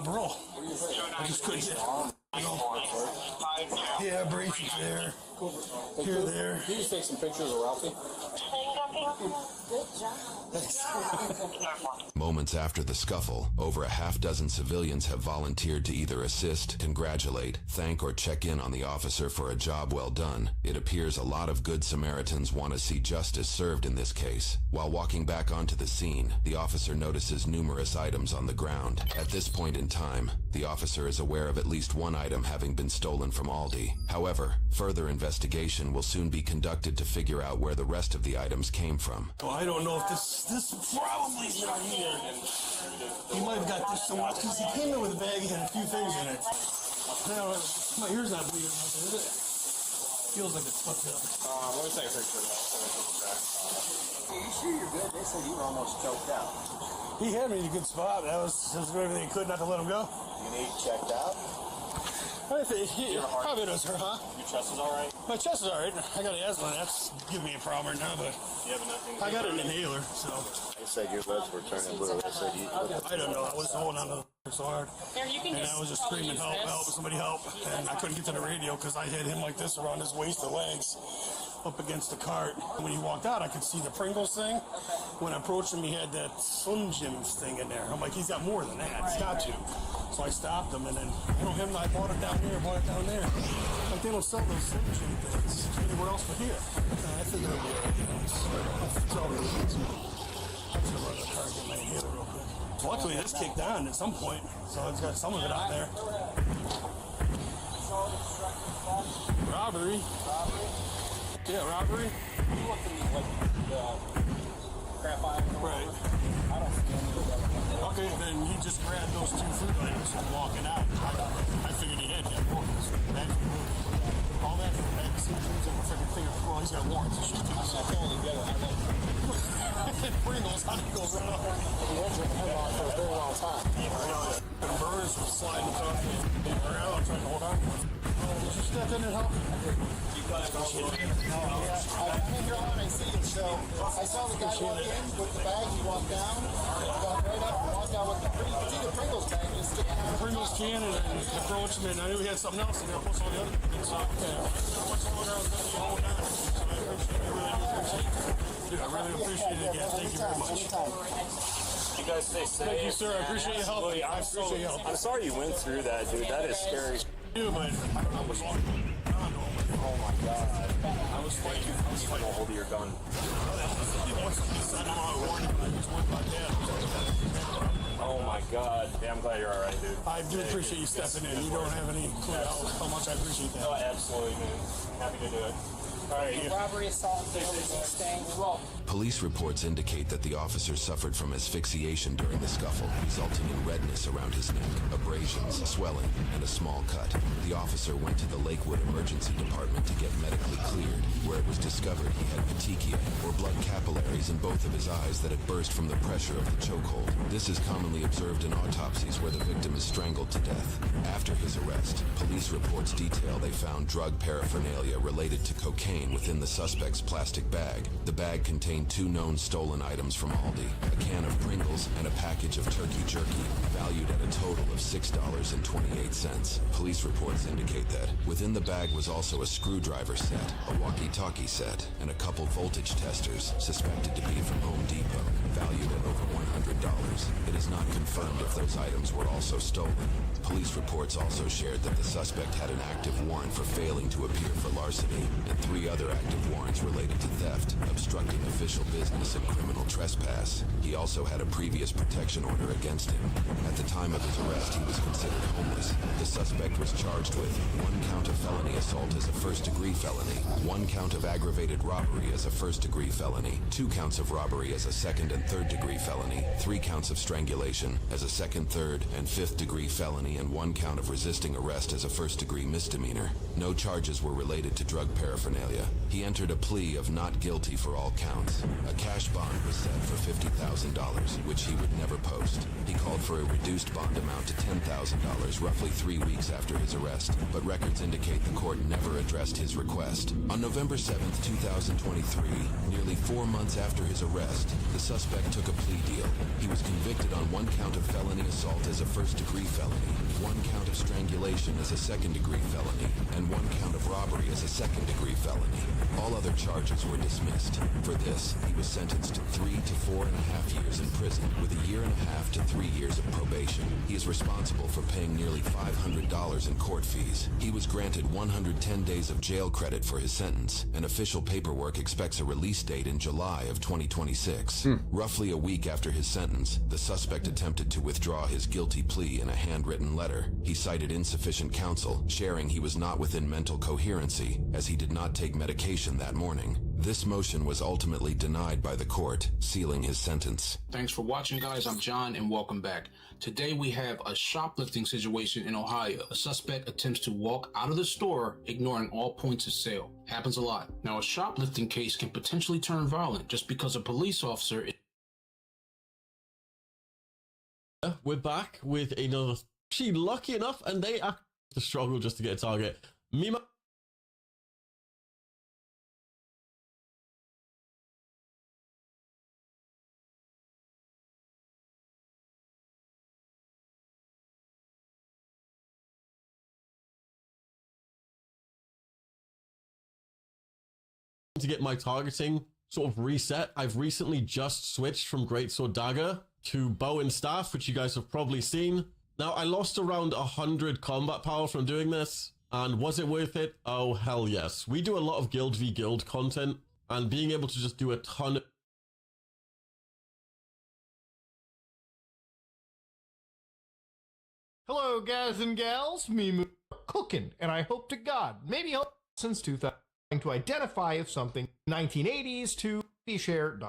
parole. I just couldn't get it. Yeah, braces there. Here, there. Can you just take some pictures of Ralphie? Good job. Moments after the scuffle, over a half-dozen civilians have volunteered to either assist, congratulate, thank, or check in on the officer for a job well done. It appears a lot of good Samaritans want to see justice served in this case. While walking back onto the scene, the officer notices numerous items on the ground. At this point in time, the officer is aware of at least one item having been stolen from Aldi. However, further investigation will soon be conducted to figure out where the rest of the items came from. Well, I don't know if this probably is not here. He might have got this somewhere because he came in with a bag and had a few things in it. My ear's not bleeding, is it? Feels like it's fucked up. Let me take a picture of that. Are you sure you're good? They said you were almost choked out. He had me in a good spot. That was everything he could not to let him go. You need checked out? I think probably does hurt, huh? Your chest is alright? My chest is alright. I got asthma. That's giving me a problem right now, but You have nothing. I got an inhaler, so They said your lips were turning blue. They said you. I don't know. I was holding on to it so hard. There, you can And I was just screaming, help, help, somebody help. And I couldn't get to the radio because I had him like this around his waist, the legs, up against the cart. When he walked out, I could see the Pringles thing. When I approached him, he had that Slim Jims thing in there. I'm like, he's got more than that. He's got to. So I stopped him, and then, I bought it down here, bought it down there. Like, they don't sell those Slim Jim things anywhere else but here. I figured it would be alright. It's all really easy. I'm just gonna run the car and get my inhaler real quick. Luckily, this kicked on at some point, so it's got some of it out there. Robbery. Yeah, robbery. You look at me like crap I have. Right. I don't see any of that. Okay, then he just grabbed those two food items and walking out. I figured he had more. All that for vaccines and a freaking thing. Well, he's got warrants. It's just I can't only get it. Pringles, how do you go around? He went to the off for a very long time. The birds were sliding across the around. I'm trying to hold on. Did you step in and help? You guys don't I'm in here alone. I see it. So I saw the guy walk in with the bag. He walked down, walked right up, and walked down with the Pringles bag. And just The Pringles can and approached him, and I knew he had something else in there. Plus all the other things. So, what's all around the whole night? So I really do appreciate it. Dude, I really appreciate it again. Thank you very much. You guys stay safe. Thank you, sir. I appreciate your help. I appreciate your help. I'm sorry you went through that, dude. That is scary. Dude, but I was on. Oh my god. I was fighting. Get a hold of your gun. Oh my god. Yeah, I'm glad you're alright, dude. I do appreciate you stepping in. You don't have any clue how much I appreciate that. Oh, absolutely, man. Happy to do it. Alright, robbery, assault, staying. Well, Police reports indicate that the officer suffered from asphyxiation during the scuffle, resulting in redness around his neck, abrasions, swelling, and a small cut. The officer went to the Lakewood Emergency Department to get medically cleared, where it was discovered he had petechia, or blood capillaries in both of his eyes that had burst from the pressure of the chokehold. This is commonly observed in autopsies where the victim is strangled to death. After his arrest, police reports detail they found drug paraphernalia related to cocaine within the suspect's plastic bag. The bag contained two known stolen items from Aldi, a can of Pringles and a package of turkey jerky, valued at a total of $6.28. Police reports indicate that within the bag was also a screwdriver set, a walkie-talkie set, and a couple voltage testers, suspected to be from Home Depot, valued at over $100. It is not confirmed if those items were also stolen. Police reports also shared that the suspect had an active warrant for failing to appear for larceny, and 3 other active warrants related to theft, obstructing official business, and criminal trespass. He also had a previous protection order against him. At the time of his arrest, he was considered homeless. The suspect was charged with 1 count of felony assault as a first-degree felony, 1 count of aggravated robbery as a first-degree felony, 2 counts of robbery as a second- and third-degree felony, 3 counts of strangulation as a second, third, and fifth-degree felony, and 1 count of resisting arrest as a first-degree misdemeanor. No charges were related to drug paraphernalia. He entered a plea of not guilty for all counts. A cash bond was set for $50,000, which he would never post. He called for a reduced reduced bond amount to $10,000 roughly 3 weeks after his arrest, but records indicate the court never addressed his request. On November 7, 2023, nearly 4 months after his arrest, the suspect took a plea deal. He was convicted on 1 count of felony assault as a first-degree felony, 1 count of strangulation as a second-degree felony, and 1 count of robbery as a second-degree felony. All other charges were dismissed. For this, he was sentenced to 3 to 4.5 years in prison, with 1.5 years to 3 years of probation. He is responsible for paying nearly $500 in court fees. He was granted 110 days of jail credit for his sentence, and official paperwork expects a release date in July of 2026. Roughly a week after his sentence, the suspect attempted to withdraw his guilty plea in a handwritten letter. He cited insufficient counsel, sharing he was not within mental coherency, as he did not take medication that morning. This motion was ultimately denied by the court, sealing his sentence. Thanks for watching, guys. I'm John, and welcome back. Today we have a shoplifting situation in Ohio. A suspect attempts to walk out of the store, ignoring all points of sale. Happens a lot. Now, a shoplifting case can potentially turn violent just because a police officer is... We're back with another... She lucky enough, and they are to struggle just to get a target. Mima... to get my targeting sort of reset. I've recently just switched from Greatsword Dagger to Bow and Staff, which you guys have probably seen. Now, I lost around 100 combat power from doing this, and was it worth it? Oh, hell yes. We do a lot of Guild v Guild content, and being able to just do a ton of... Hello, guys and gals. Me cooking, and I hope to God, maybe help since 2000 to identify if something 1980s to be shared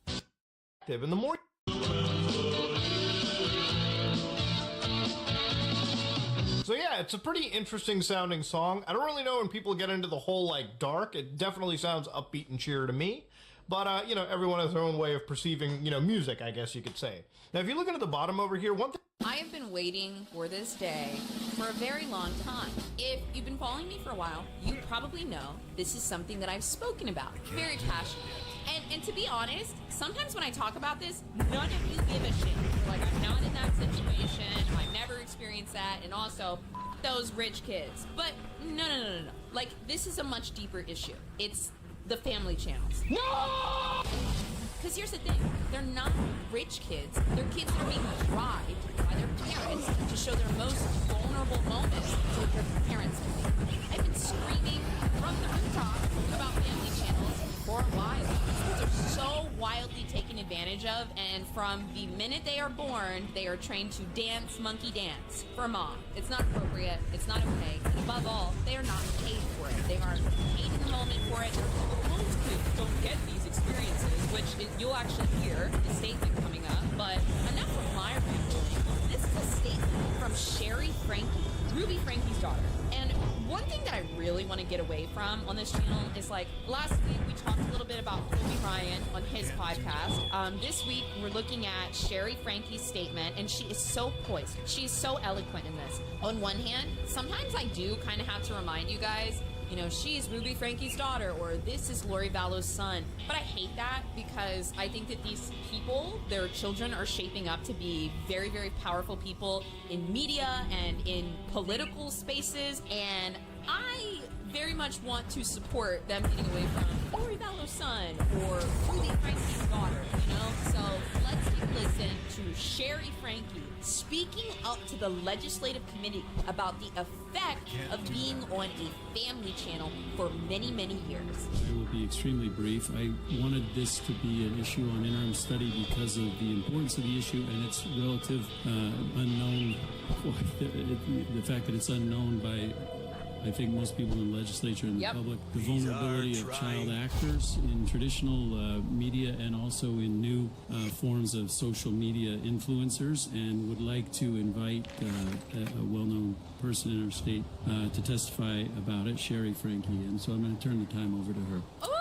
active in the morning. So yeah, it's a pretty interesting sounding song. I don't really know when people get into the whole like dark. It definitely sounds upbeat and cheer to me. But, you know, everyone has their own way of perceiving, you know, music, I guess you could say. Now, if you look at the bottom over here, one thing... I have been waiting for this day for a very long time. If you've been following me for a while, you probably know this is something that I've spoken about. Very passionate. And to be honest, sometimes when I talk about this, none of you give a shit. You're like, I'm not in that situation, I've never experienced that, and also, those rich kids. But no. Like, this is a much deeper issue. It's the family channels. No! Because here's the thing, they're not rich kids. They're kids that are being bribed by their parents to show their most vulnerable moments to their parents. I've been screaming from the rooftop about family channels for a while. These kids are so wildly taken advantage of, and from the minute they are born, they are trained to dance monkey dance for mom. It's not appropriate, it's not okay, and above all, they are not paid for it. They are paid in the moment for it. Most kids don't get these experiences, which you'll actually hear the statement coming up, but enough of my rambling. This is a statement from Sherry Frankie, Ruby Frankie's daughter. And one thing that I really want to get away from on this channel is, like, last week we talked a little bit about Kobe Bryant on his podcast. This week we're looking at Sherry Frankie's statement, and she is so poised. She's so eloquent in this. On one hand, sometimes I do kind of have to remind you guys, you know, she's Ruby Frankie's daughter, or this is Lori Vallow's son. But I hate that because I think that these people, their children, are shaping up to be very, very powerful people in media and in political spaces. And I very much want to support them getting away from Lori Vallow's son or Ruby Frankie's daughter, you know? So let's take a listen to Sherry Frankie speaking up to the legislative committee about the effect of being on a family channel for many, many years. I will be extremely brief. I wanted this to be an issue on interim study because of the importance of the issue and its relative unknown, the fact that it's unknown by, I think, most people in the legislature and the public, the vulnerability of child actors in traditional media and also in new forms of social media influencers, and would like to invite a well-known person in our state to testify about it, Sherry Frankie. And so I'm going to turn the time over to her. Oh!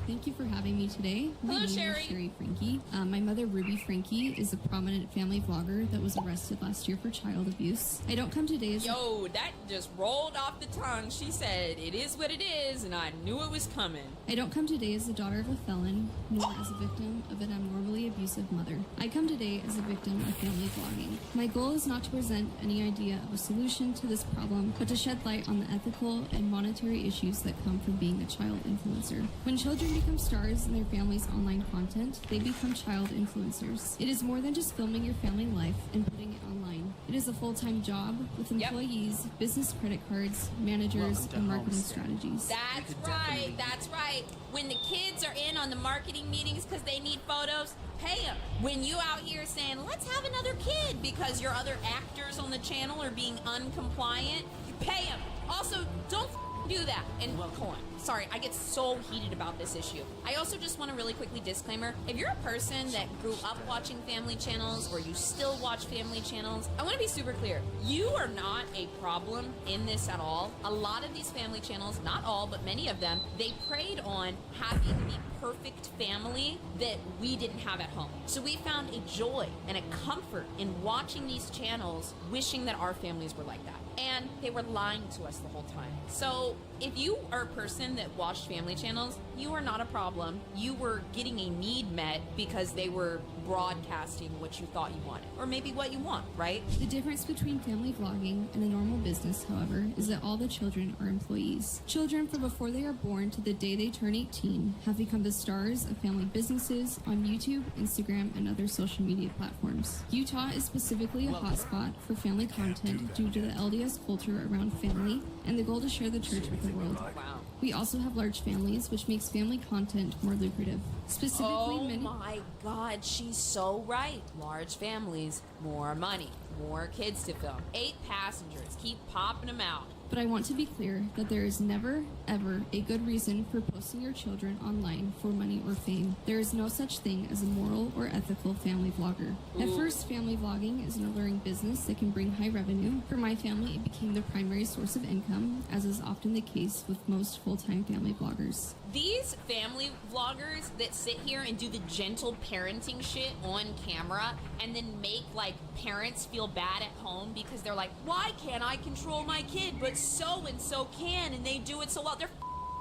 Thank you for having me today. My Hello, name Sherry. is Sherry Frankie. My mother, Ruby Frankie, is a prominent family vlogger that was arrested last year for child abuse. I don't come today as Yo, that just rolled off the tongue. She said, it is what it is, and I knew it was coming. I don't come today as the daughter of a felon, nor as a victim of an abnormally abusive mother. I come today as a victim of family vlogging. My goal is not to present any idea of a solution to this problem, but to shed light on the ethical and monetary issues that come from being a child influencer. When children become stars in their family's online content, they become child influencers. It is more than just filming your family life and putting it online. It is a full-time job with employees, business credit cards, managers, and marketing strategies. That's right, that's right. When the kids are in on the marketing meetings because they need photos, pay them. When you out here saying, let's have another kid because your other actors on the channel are being uncompliant, you pay them. Also, don't do that. And hold on. Sorry, I get so heated about this issue. I also just want to really quickly disclaimer, if you're a person that grew up watching family channels or you still watch family channels, I want to be super clear. You are not a problem in this at all. A lot of these family channels, not all, but many of them, they preyed on having the perfect family that we didn't have at home. So we found a joy and a comfort in watching these channels, wishing that our families were like that. And they were lying to us the whole time. So if you are a person that watched family channels, you are not a problem. You were getting a need met because they were broadcasting what you thought you wanted, or maybe what you want, right? The difference between family vlogging and a normal business, however, is that all the children are employees. Children from before they are born to the day they turn 18 have become the stars of family businesses on YouTube, Instagram, and other social media platforms. Utah is specifically a hotspot for family content due to the LDS culture around family and the goal to share the church with the world. Wow. We also have large families, which makes family content more lucrative. Specifically, My God, she's so right. Large families, more money, more kids to film. 8 passengers, keep popping them out. But I want to be clear that there is never, ever a good reason for posting your children online for money or fame. There is no such thing as a moral or ethical family vlogger. At first, family vlogging is an alluring business that can bring high revenue. For my family, it became the primary source of income, as is often the case with most full-time family vloggers. These family vloggers that sit here and do the gentle parenting shit on camera and then make like parents feel bad at home because they're like, why can't I control my kid but so and so can, and they do it so well. They're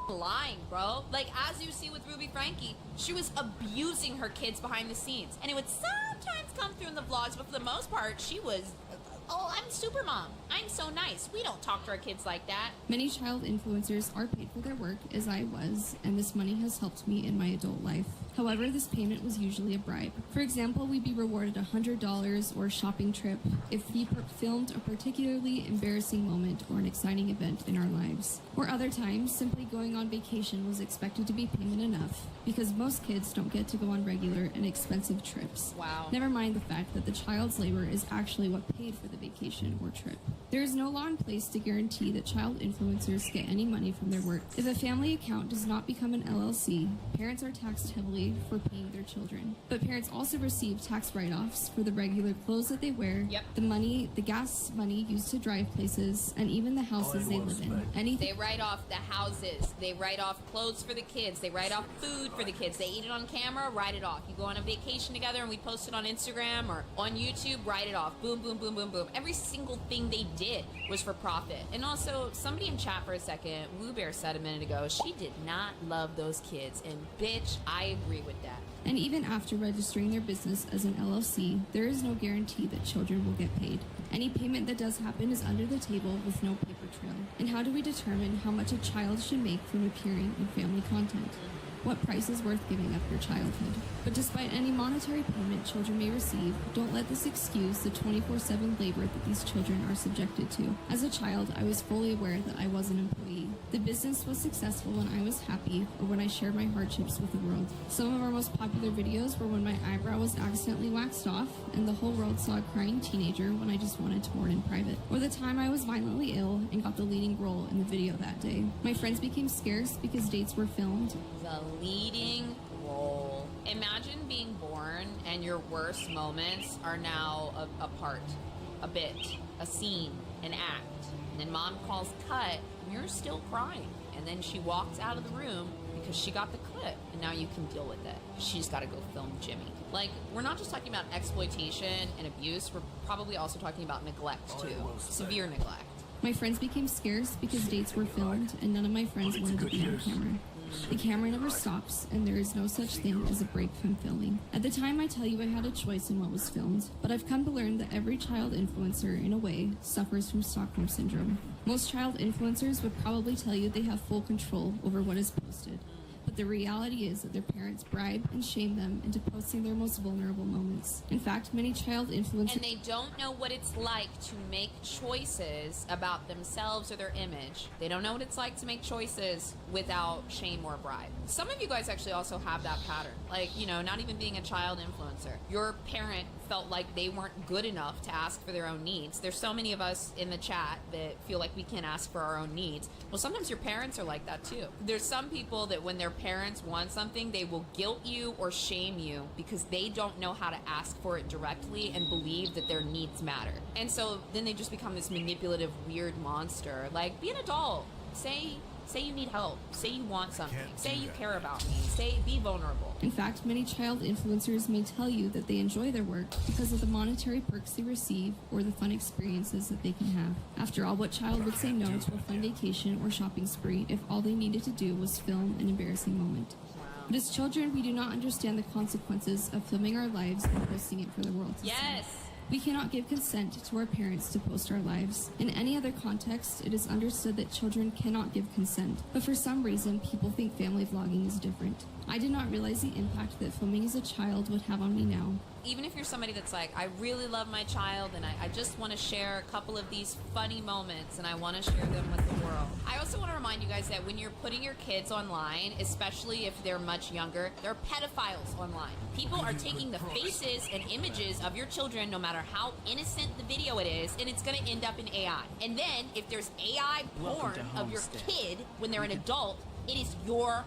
lying, bro. Like, as you see with Ruby Frankie, she was abusing her kids behind the scenes, and it would sometimes come through in the vlogs, but for the most part she was, oh, I'm super mom, I'm so nice, we don't talk to our kids like that. Many child influencers are paid for their work, as I was, and this money has helped me in my adult life. However, this payment was usually a bribe. For example, we'd be rewarded $100 or a shopping trip if we filmed a particularly embarrassing moment or an exciting event in our lives. Or other times, simply going on vacation was expected to be payment enough, because most kids don't get to go on regular and expensive trips. Wow. Never mind the fact that the child's labor is actually what paid for the vacation or trip. There is no law in place to guarantee that child influencers get any money from their work. If a family account does not become an LLC, parents are taxed heavily for paying their children. But parents also receive tax write-offs for the regular clothes that they wear, the money, the gas money used to drive places, and even the houses they live in. They write off the houses, they write off clothes for the kids, they write off food for the kids, they eat it on camera, write it off. You go on a vacation together and we post it on Instagram or on YouTube, write it off. Boom, boom, boom, boom, boom. Every single thing they did was for profit. And also, somebody in chat for a second, Woo Bear said a minute ago, she did not love those kids. And bitch, I agree with that. And even after registering their business as an LLC, there is no guarantee that children will get paid. Any payment that does happen is under the table with no paper trail. And how do we determine how much a child should make from appearing in family content? What price is worth giving up your childhood? But despite any monetary payment children may receive, don't let this excuse the 24/7 labor that these children are subjected to. As a child, I was fully aware that I was an employee. The business was successful when I was happy or when I shared my hardships with the world. Some of our most popular videos were when my eyebrow was accidentally waxed off and the whole world saw a crying teenager when I just wanted to mourn in private. Or the time I was violently ill and got the leading role in the video that day. My friends became scarce because dates were filmed. The leading role. Imagine being born and your worst moments are now a part, a bit, a scene, an act. And then mom calls cut and you're still crying. And then she walks out of the room because she got the clip and now you can deal with it. She's got to go film Jimmy. Like, we're not just talking about exploitation and abuse, we're probably also talking about neglect too. Severe neglect. My friends became scarce because dates were filmed, and none of my friends wanted to be on camera. The camera never stops, and there is no such thing as a break from filming. At the time, I tell you I had a choice in what was filmed, but I've come to learn that every child influencer, in a way, suffers from Stockholm Syndrome. Most child influencers would probably tell you they have full control over what is posted. But the reality is that their parents bribe and shame them into posting their most vulnerable moments. In fact, many child influencers... And they don't know what it's like to make choices about themselves or their image. They don't know what it's like to make choices without shame or bribe. Some of you guys actually also have that pattern. Like, you know, not even being a child influencer. Your parent felt like they weren't good enough to ask for their own needs. There's so many of us in the chat that feel like we can't ask for our own needs. Well, sometimes your parents are like that too. There's some people that when their parents want something, they will guilt you or shame you because they don't know how to ask for it directly and believe that their needs matter. And so then they just become this manipulative, weird monster. Like, be an adult. Say you need help. Say you want something. Say you care about me. Say, be vulnerable. In fact, many child influencers may tell you that they enjoy their work because of the monetary perks they receive or the fun experiences that they can have. After all, what child would say no to a fun vacation or shopping spree if all they needed to do was film an embarrassing moment? But as children, we do not understand the consequences of filming our lives and posting it for the world to see. Yes! We cannot give consent to our parents to post our lives. In any other context, it is understood that children cannot give consent, but for some reason, people think family vlogging is different. I did not realize the impact that filming as a child would have on me now. Even if you're somebody that's like, I really love my child and I just want to share a couple of these funny moments and I want to share them with the world. I also want to remind you guys that when you're putting your kids online, especially if they're much younger, there are pedophiles online. People are taking the faces and images of your children, no matter how innocent the video it is, and it's going to end up in AI. And then if there's AI porn of your kid when they're an adult, it is your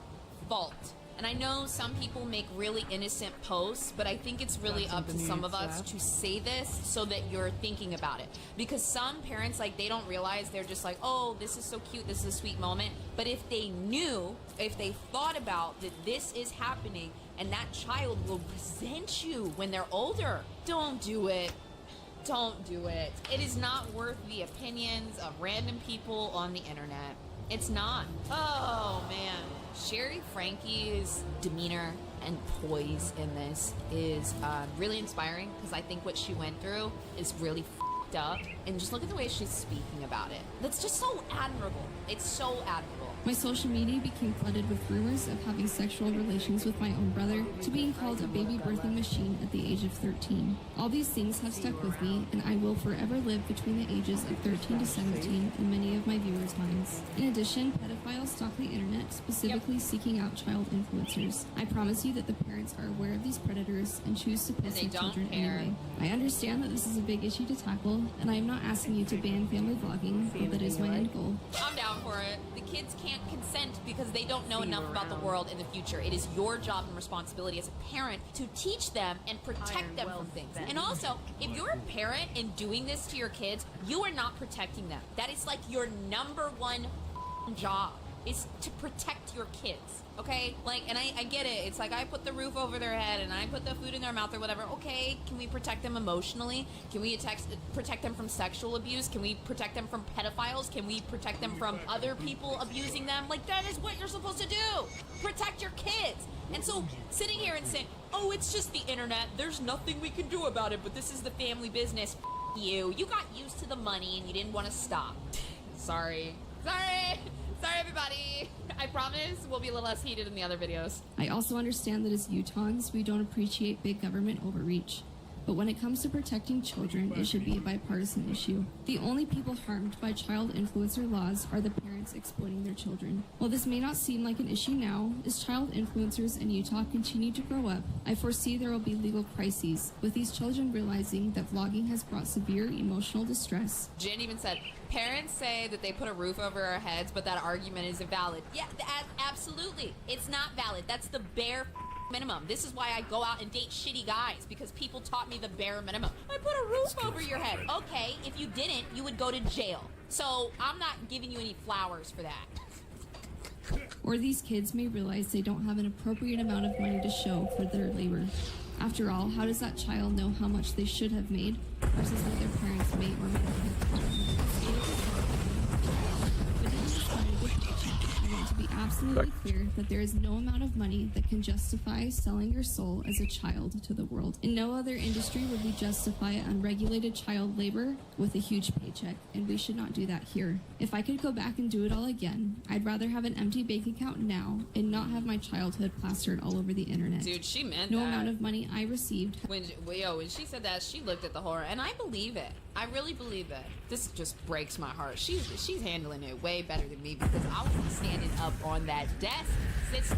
fault. And I know some people make really innocent posts, but I think it's really up to some of us to say this so that you're thinking about it. Because some parents, like, they don't realize, they're just like, oh, this is so cute, this is a sweet moment. But if they knew, if they thought about that this is happening and that child will resent you when they're older, don't do it. Don't do it. It is not worth the opinions of random people on the internet. It's not. Oh, man. Sherry Frankie's demeanor and poise in this is really inspiring because I think what she went through is really f***ed up. And just look at the way she's speaking about it. That's just so admirable. It's so admirable. My social media became flooded with rumors of having sexual relations with my own brother to being called a baby birthing machine at the age of 13. All these things have stuck with me, and I will forever live between the ages of 13 to 17 in many of my viewers' minds. In addition, pedophiles stalk the internet, specifically seeking out child influencers. I promise you that the parents are aware of these predators and choose to post their children anyway. I understand that this is a big issue to tackle, and I am not asking you to ban family vlogging, but that is my end goal. I'm down for it. The kids can't consent because they don't know enough about the world in the future. It is your job and responsibility as a parent to teach them and protect them from things. And also, if you're a parent and doing this to your kids, you are not protecting them. That is like your #1 job, is to protect your kids. Okay? Like, and I get it. It's like I put the roof over their head and I put the food in their mouth or whatever. Okay, can we protect them emotionally? Can we protect them from sexual abuse? Can we protect them from pedophiles? Can we protect them from other people abusing them? Like, that is what you're supposed to do. Protect your kids. And so sitting here and saying, oh, it's just the internet. There's nothing we can do about it, but this is the family business. You got used to the money and you didn't want to stop. Sorry, everybody. I promise we'll be a little less heated in the other videos. I also understand that as Utahns, we don't appreciate big government overreach. But when it comes to protecting children, it should be a bipartisan issue. The only people harmed by child influencer laws are the parents exploiting their children. While this may not seem like an issue now, as child influencers in Utah continue to grow up, I foresee there will be legal crises, with these children realizing that vlogging has brought severe emotional distress. Jen even said, parents say that they put a roof over our heads, but that argument is invalid. Yeah, absolutely. It's not valid. That's the bare minimum. This is why I go out and date shitty guys, because people taught me the bare minimum. I put a roof over your head. Okay, if you didn't, you would go to jail. So I'm not giving you any flowers for that. Or these kids may realize they don't have an appropriate amount of money to show for their labor. After all, how does that child know how much they should have made versus what their parents may or may not have done? I want to be absolutely clear that there is no amount of money that can justify selling your soul as a child to the world. In no other industry would we justify unregulated child labor with a huge paycheck, and we should not do that here. If I could go back and do it all again, I'd rather have an empty bank account now and not have my childhood plastered all over the internet. Dude, she meant no that. amount of money I received. When she said that, she looked at the horror, and I believe it. I really believe it. This just breaks my heart. She's handling it way better than me, because I was standing up on that desk, sister.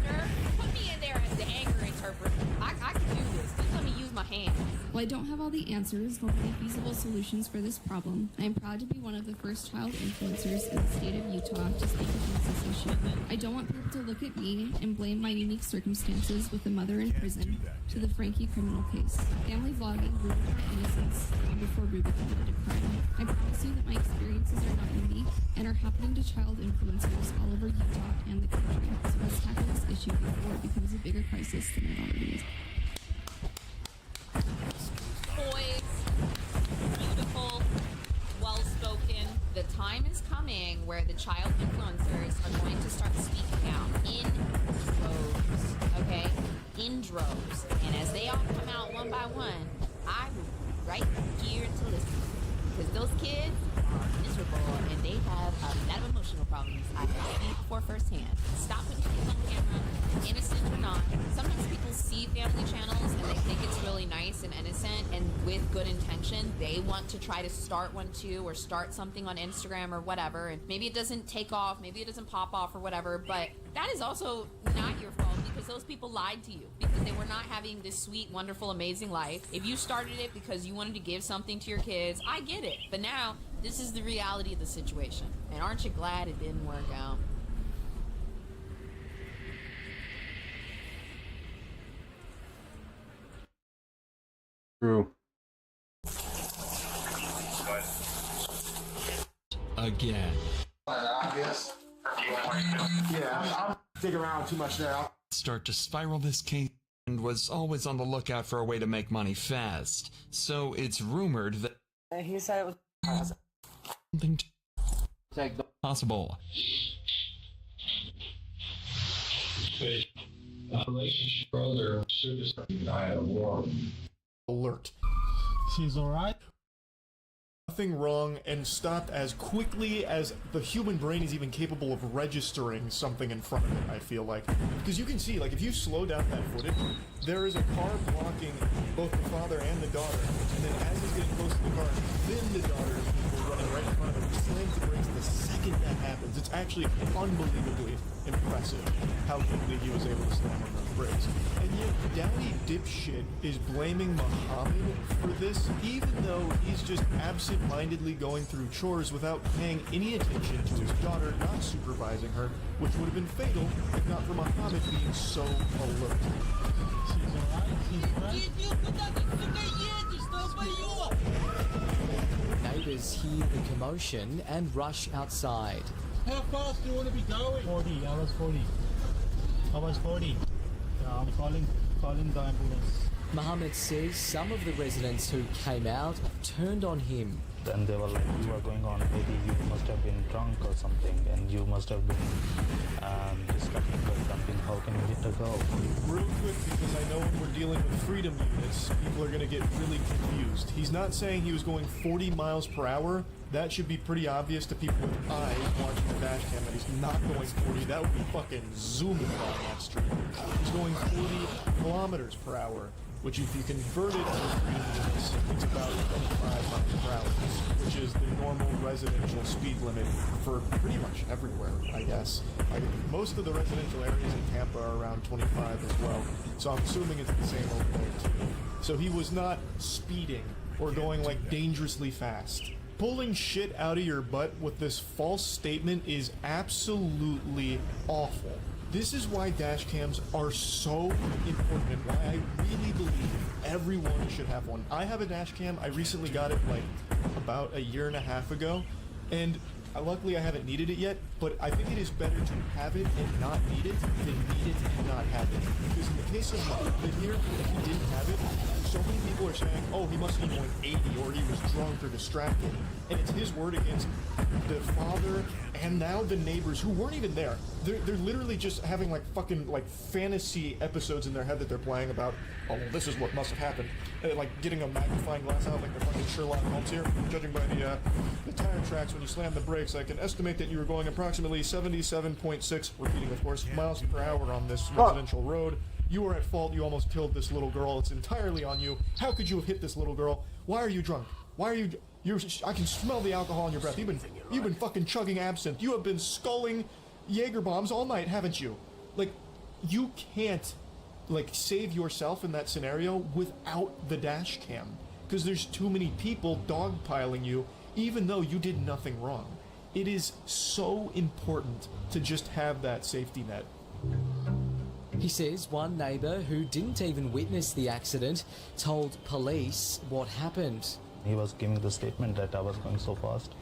Put me in there as the anger interpreter. I can do this. Just let me use my hands. While I don't have all the answers nor any feasible solutions for this problem, I am proud to be one of the first child influencers in the state of Utah to speak against this issue. I don't want people to look at me and blame my unique circumstances with a mother in prison to the Frankie criminal case. Family vlogging ruined our innocence long before Ruby committed a crime. I promise you that my experiences are not unique and are happening to child influencers all over Utah and the country. So let's tackle this issue before it becomes a bigger crisis than it already is. Boys, beautiful, well-spoken. The time is coming where the child influencers are going to start speaking out in droves, okay? In droves. And as they all come out one by one, I will be right here to listen. Because those kids are miserable and they have a lot of emotional problems. I have seen it before firsthand. Stop putting things on camera, innocent or not. Sometimes people see family channels and they think it's really nice and innocent, and with good intention, they want to try to start one too, or start something on Instagram or whatever. And maybe it doesn't take off, maybe it doesn't pop off or whatever, but that is also not your fault, because those people lied to you because they were not having this sweet, wonderful, amazing life. If you started it because you wanted to give something to your kids, I get it. But now, this is the reality of the situation. And aren't you glad it didn't work out? True. Again. Obvious. Yeah, I'm digging around too much now. Start to spiral this case and was always on the lookout for a way to make money fast. So it's rumored that He said it was something possible. Relationship brother service I had a war. Alert. She's alright? Nothing wrong, and stopped as quickly as the human brain is even capable of registering something in front of it, I feel like. Because you can see, like, if you slow down that footage, there is a car blocking both the father and the daughter, and then as he's getting close to the car, then the daughter is running right in front of him. He slams the brakes the second that happens. It's actually unbelievably impressive how quickly he was able to slam on those brakes. And yet, Dowdy dipshit is blaming Muhammad for this, even though he's just absent-mindedly going through chores without paying any attention to his daughter, not supervising her, which would have been fatal if not for Muhammad being so alert. Neighbors hear the commotion and rush outside. How fast do you want to be going? 40, I was 40. I was 40. I'm calling the ambulance. Muhammad says some of the residents who came out turned on him. And they were like, you are going on, maybe you must have been drunk or something, and you must have been disrupting or something. How can you hit a go? Real quick, because I know when we're dealing with freedom units, people are going to get really confused. He's not saying he was going 40 miles per hour. That should be pretty obvious to people with eyes watching the dash cam that he's not going 40. That would be fucking zooming down that street. He's going 40 kilometers per hour, which if you convert it to freedom units, it's about 25 miles per hour, which is the normal residential speed limit for pretty much everywhere, I guess. Like, most of the residential areas in Tampa are around 25 as well, so I'm assuming it's the same over there too. So he was not speeding or going like dangerously fast. Pulling shit out of your butt with this false statement is absolutely awful. This is why dash cams are so important and why I really believe everyone should have one. I have a dash cam. I recently got it like about a year and a half ago, and luckily I haven't needed it yet, but I think it is better to have it and not need it than need it and not have it. Because in the case of Muhammad here, if he didn't have it, so many people are saying, oh, he must have been going 80 or he was drunk or distracted. And it's his word against the father and now the neighbors who weren't even there. They're literally just having like fucking like fantasy episodes in their head that they're playing about, oh, well, this is what must have happened. Like getting a magnifying glass out like they're fucking Sherlock Holmes here. Judging by the tire tracks when you slam the brakes, I can estimate that you were going approximately 77.6, repeating of course, miles per hour on this residential road. You were at fault. You almost killed this little girl. It's entirely on you. How could you have hit this little girl? Why are you drunk? Why are you... I can smell the alcohol in your breath. You've been fucking chugging absinthe. You have been sculling Jaeger bombs all night, haven't you? Like, you can't, like, save yourself in that scenario without the dash cam. Because there's too many people dogpiling you, even though you did nothing wrong. It is so important to just have that safety net. He says one neighbour who didn't even witness the accident told police what happened. He was giving the statement that I was going so fast.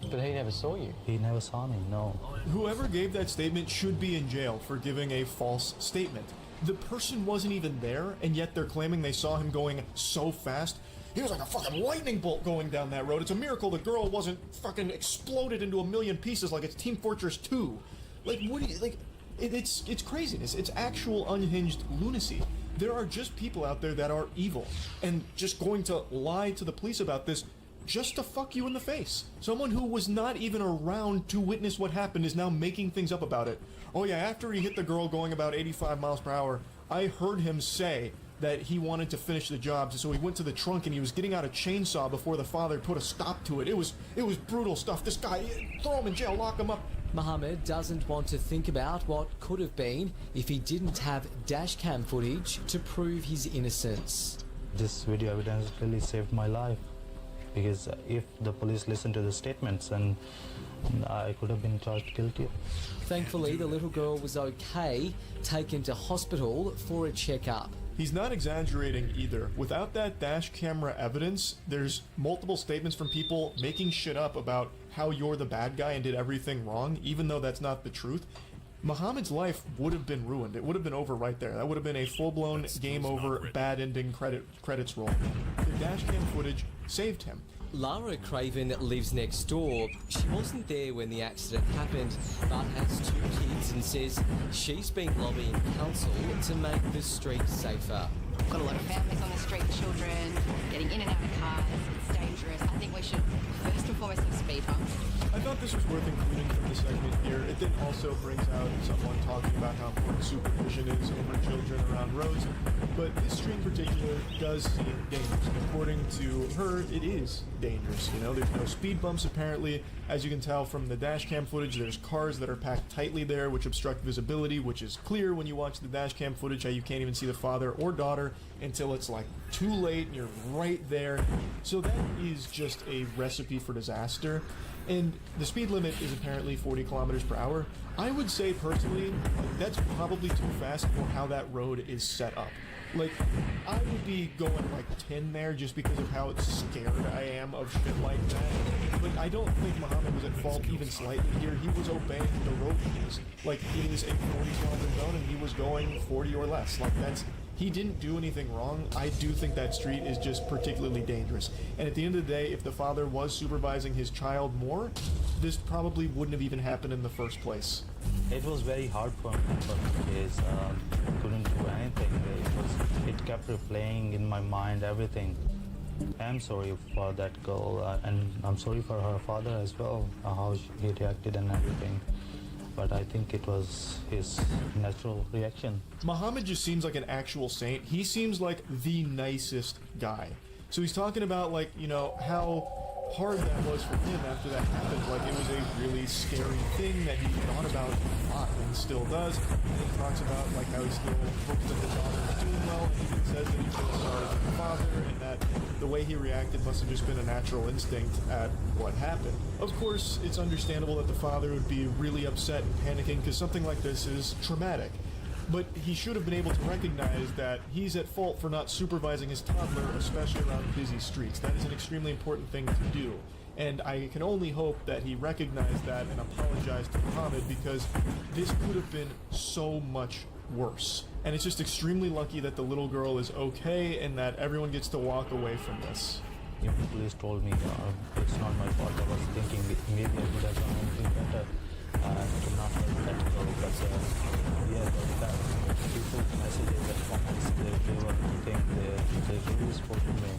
But he never saw you. He never saw me, no. Whoever gave that statement should be in jail for giving a false statement. The person wasn't even there, and yet they're claiming they saw him going so fast. He was like a fucking lightning bolt going down that road. It's a miracle the girl wasn't fucking exploded into a million pieces like it's Team Fortress 2. Like, what do you, like, it's craziness. It's actual unhinged lunacy. There are just people out there that are evil and just going to lie to the police about this just to fuck you in the face. Someone who was not even around to witness what happened is now making things up about it. Oh yeah, after he hit the girl going about 85 miles per hour, I heard him say that he wanted to finish the job, so he went to the trunk and he was getting out a chainsaw before the father put a stop to it. It was brutal stuff. This guy, throw him in jail, lock him up. Mohammed doesn't want to think about what could have been if he didn't have dashcam footage to prove his innocence. This video evidence really saved my life, because if the police listened to the statements, and I could have been charged guilty. Thankfully, the little girl was okay, taken to hospital for a checkup. He's not exaggerating either. Without that dash camera evidence, there's multiple statements from people making shit up about how you're the bad guy and did everything wrong, even though that's not the truth. Muhammad's life would have been ruined. It would have been over right there. That would have been a full-blown game over, bad ending credits roll. The dash cam footage saved him. Lara Craven lives next door. She wasn't there when the accident happened, but has 2 kids and says she's been lobbying council to make the street safer. Got a lot of families on the street, children getting in and out of cars. It's dangerous. I think we should first and foremost have speed bumps. I thought this was worth including from the segment here. It then also brings out someone talking about how important supervision is over children around roads. But this stream in particular does seem dangerous. According to her, it is dangerous. You know, there's no speed bumps apparently. As you can tell from the dash cam footage, there's cars that are packed tightly there, which obstruct visibility, which is clear when you watch the dash cam footage, how you can't even see the father or daughter until it's like too late and you're right there. So that is just a recipe for disaster. And the speed limit is apparently 40 kilometers per hour. I would say personally, that's probably too fast for how that road is set up. Like, I would be going like 10 there just because of how scared I am of shit like that. But I don't think Muhammad was at fault even slightly here. He was obeying the road rules. Like, it is a 40-kilometer zone and he was going 40 or less. Like, he didn't do anything wrong. I do think that street is just particularly dangerous. And at the end of the day, if the father was supervising his child more, this probably wouldn't have even happened in the first place. It was very hard for me because couldn't do anything. It kept replaying in my mind everything. I'm sorry for that girl, and I'm sorry for her father as well, how he reacted and everything. But I think it was his natural reaction. Muhammad just seems like an actual saint. He seems like the nicest guy. So he's talking about, like, you know, how hard that was for him after that happened. Like, it was a really scary thing that he thought about a lot and still does. And he talks about, like, how he still hopes that his daughter is doing well, and he even says that he feels sorry for the father, and that the way he reacted must have just been a natural instinct at what happened. Of course, it's understandable that the father would be really upset and panicking because something like this is traumatic. But he should have been able to recognize that he's at fault for not supervising his toddler, especially around busy streets. That is an extremely important thing to do. And I can only hope that he recognized that and apologized to Muhammad, because this could have been so much worse. And it's just extremely lucky that the little girl is okay and that everyone gets to walk away from this. If the police told me it's not my fault, I was thinking maybe I could have done anything better to not let that go. But yeah, that people's messages and comments, they were thinking they really supported me.